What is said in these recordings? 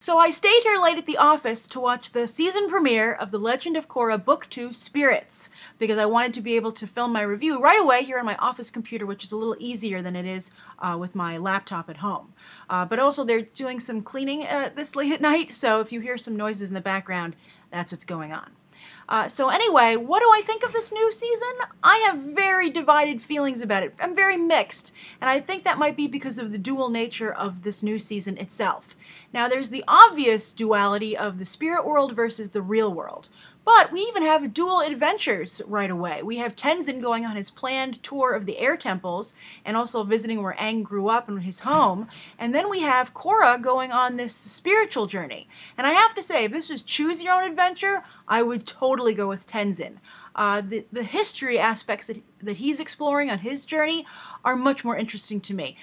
So I stayed here late at the office to watch the season premiere of The Legend of Korra Book 2 Spirits, because I wanted to be able to film my review right away here on my office computer, which is a little easier than it is with my laptop at home. But also they're doing some cleaning this late at night, so if you hear some noises in the background, that's what's going on. So anyway, what do I think of this new season? I have very divided feelings about it. I'm very mixed, and I think that might be because of the dual nature of this new season itself. Now, there's the obvious duality of the spirit world versus the real world. But we even have dual adventures right away. We have Tenzin going on his planned tour of the air temples and also visiting where Aang grew up and his home. And then we have Korra going on this spiritual journey. And I have to say, if this was choose your own adventure, I would totally go with Tenzin. The history aspects that he's exploring on his journey are much more interesting to me.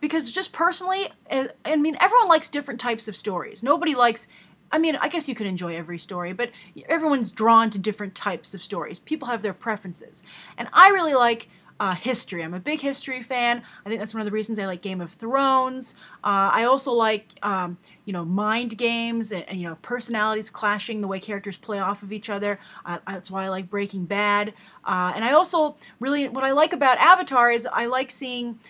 Because just personally, I mean, everyone likes different types of stories. Nobody likes... I mean, I guess you could enjoy every story, but everyone's drawn to different types of stories. People have their preferences. And I really like history. I'm a big history fan. I think that's one of the reasons I like Game of Thrones. I also like, you know, mind games and, you know, personalities clashing, the way characters play off of each other. That's why I like Breaking Bad. And I also really, what I like about Avatar is I like seeing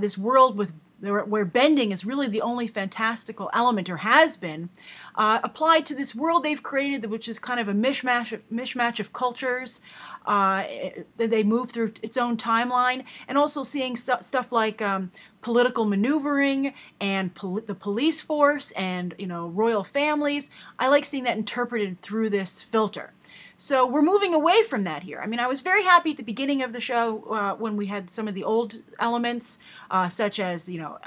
this world with where bending is really the only fantastical element, or has been, applied to this world they've created, which is kind of a mishmash of cultures. They move through its own timeline, and also seeing stuff like political maneuvering and the police force and, you know, royal families. I like seeing that interpreted through this filter. So we're moving away from that here. I mean, I was very happy at the beginning of the show when we had some of the old elements, such as, you know,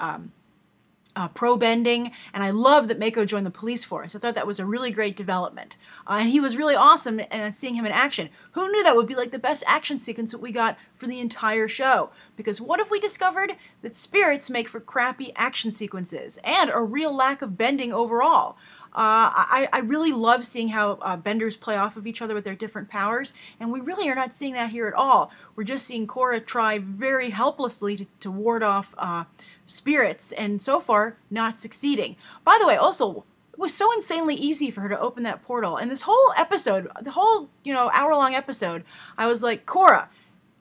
pro-bending, and I love that Mako joined the police force. I thought that was a really great development. And he was really awesome seeing him in action. Who knew that would be like the best action sequence that we got for the entire show? Because what if we discovered that spirits make for crappy action sequences and a real lack of bending overall? I really love seeing how benders play off of each other with their different powers, and we really are not seeing that here at all. We're just seeing Korra try very helplessly to ward off spirits, and so far, not succeeding. By the way, also, it was so insanely easy for her to open that portal, and this whole episode, the whole, you know, hour-long episode, I was like, Korra,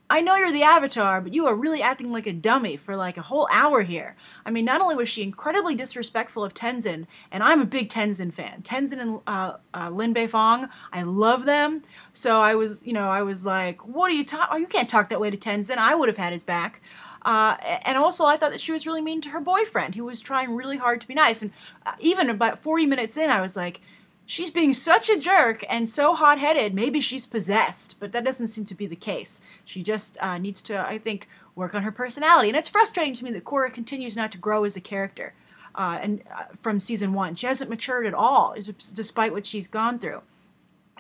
I know you're the Avatar, but you are really acting like a dummy for like a whole hour here. I mean, not only was she incredibly disrespectful of Tenzin, and I'm a big Tenzin fan. Tenzin and Lin Beifong, I love them. So I was, you know, I was like, what are you talking? Oh, you can't talk that way to Tenzin. I would have had his back. And also, I thought that she was really mean to her boyfriend, who was trying really hard to be nice. And even about 40 minutes in, I was like, she's being such a jerk and so hot-headed, maybe she's possessed, but that doesn't seem to be the case. She just needs to, I think, work on her personality. And it's frustrating to me that Korra continues not to grow as a character from season 1. She hasn't matured at all, despite what she's gone through.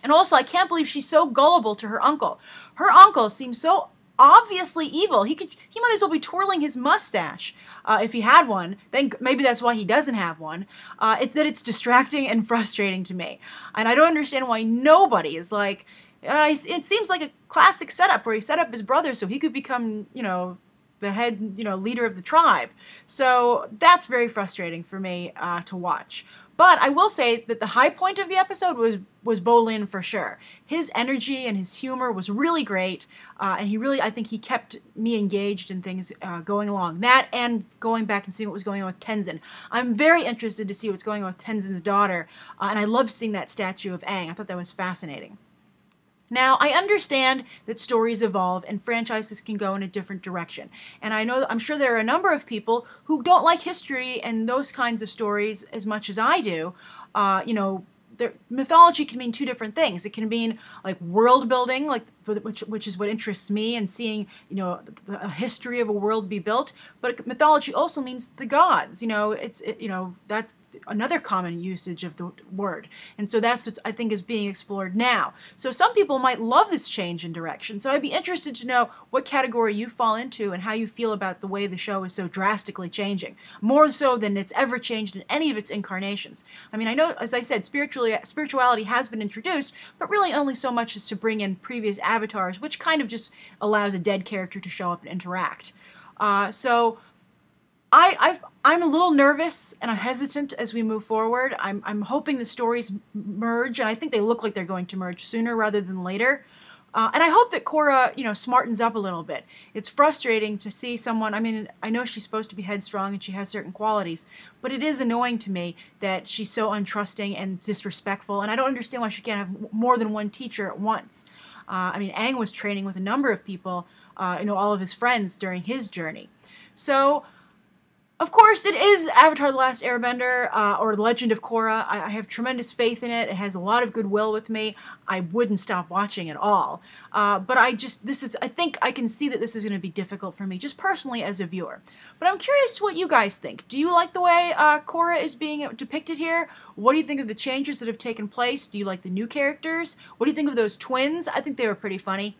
And also, I can't believe she's so gullible to her uncle. Her uncle seems so obviously evil. He might as well be twirling his mustache if he had one. Then maybe that's why he doesn't have one. It's distracting and frustrating to me, and I don't understand why nobody is like. It seems like a classic setup where he set up his brother so he could become, you know, the head, you know, leader of the tribe. So that's very frustrating for me to watch. But I will say that the high point of the episode was Bolin for sure. His energy and his humor was really great, and I think he kept me engaged in things going along. That and going back and seeing what was going on with Tenzin. I'm very interested to see what's going on with Tenzin's daughter, and I love seeing that statue of Aang. I thought that was fascinating. Now, I understand that stories evolve and franchises can go in a different direction. And I'm sure there are a number of people who don't like history and those kinds of stories as much as I do. You know, mythology can mean two different things. It can mean like world building, like which is what interests me, and seeing, you know, a history of a world be built. But mythology also means the gods. You know, you know, that's another common usage of the word, and so that's what I think is being explored now. So some people might love this change in direction. So I'd be interested to know what category you fall into and how you feel about the way the show is so drastically changing, more so than it's ever changed in any of its incarnations. I mean, I know, as I said, spirituality has been introduced, but really only so much as to bring in previous avatars, which kind of just allows a dead character to show up and interact. So I'm a little nervous and I'm hesitant as we move forward. I'm hoping the stories merge, and I think they look like they're going to merge sooner rather than later. And I hope that Korra, smartens up a little bit. It's frustrating to see someone, I mean, I know she's supposed to be headstrong and she has certain qualities, but it is annoying to me that she's so untrusting and disrespectful, and I don't understand why she can't have more than one teacher at once. I mean, Aang was training with a number of people, all of his friends during his journey. So, of course, it is Avatar The Last Airbender, or Legend of Korra. I have tremendous faith in it. It has a lot of goodwill with me. I wouldn't stop watching at all. But I think I can see that this is going to be difficult for me, just personally as a viewer. But I'm curious to what you guys think. Do you like the way Korra is being depicted here? What do you think of the changes that have taken place? Do you like the new characters? What do you think of those twins? I think they were pretty funny.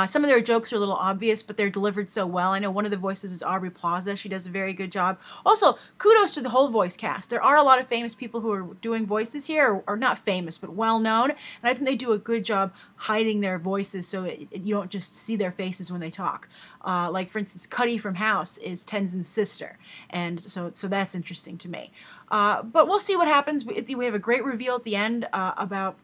Some of their jokes are a little obvious, but they're delivered so well. I know one of the voices is Aubrey Plaza. She does a very good job. Also, kudos to the whole voice cast. There are a lot of famous people who are doing voices here, or not famous, but well-known, and I think they do a good job hiding their voices so you don't just see their faces when they talk. Like, for instance, Cuddy from House is Tenzin's sister, and so that's interesting to me. But we'll see what happens. We have a great reveal at the end about,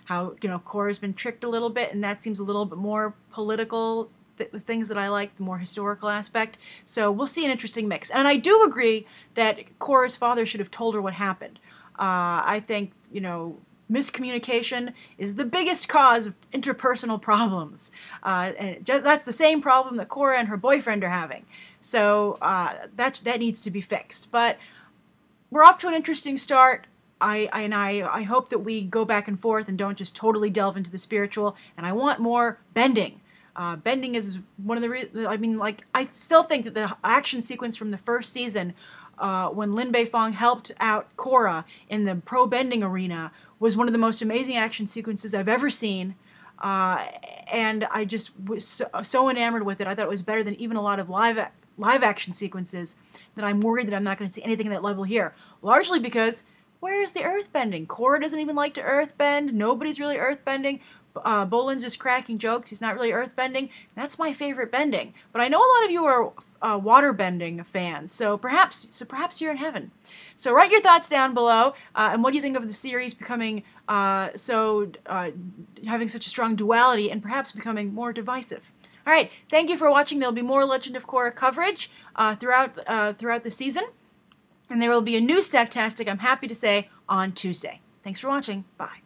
how, Korra's been tricked a little bit, and that seems a little bit more political, the things that I like, the more historical aspect. So we'll see an interesting mix. And I do agree that Korra's father should have told her what happened. I think, miscommunication is the biggest cause of interpersonal problems. And that's the same problem that Korra and her boyfriend are having. So that needs to be fixed. But we're off to an interesting start. I hope that we go back and forth and don't just totally delve into the spiritual. And I want more bending. Bending is one of the reasons. I mean, I still think that the action sequence from the first season, when Lin Beifong helped out Korra in the pro bending arena, was one of the most amazing action sequences I've ever seen. And I just was so enamored with it. I thought it was better than even a lot of live action sequences, that I'm worried that I'm not going to see anything at that level here. Largely because, where's the earthbending? Korra doesn't even like to earthbend. Nobody's really earthbending. Bolin's just cracking jokes. He's not really earthbending. That's my favorite bending. But I know a lot of you are waterbending fans, so perhaps you're in heaven. So write your thoughts down below, and what do you think of the series becoming having such a strong duality and perhaps becoming more divisive? All right, thank you for watching. There'll be more Legend of Korra coverage throughout the season, and there will be a new Stacktastic, I'm happy to say, on Tuesday. Thanks for watching. Bye.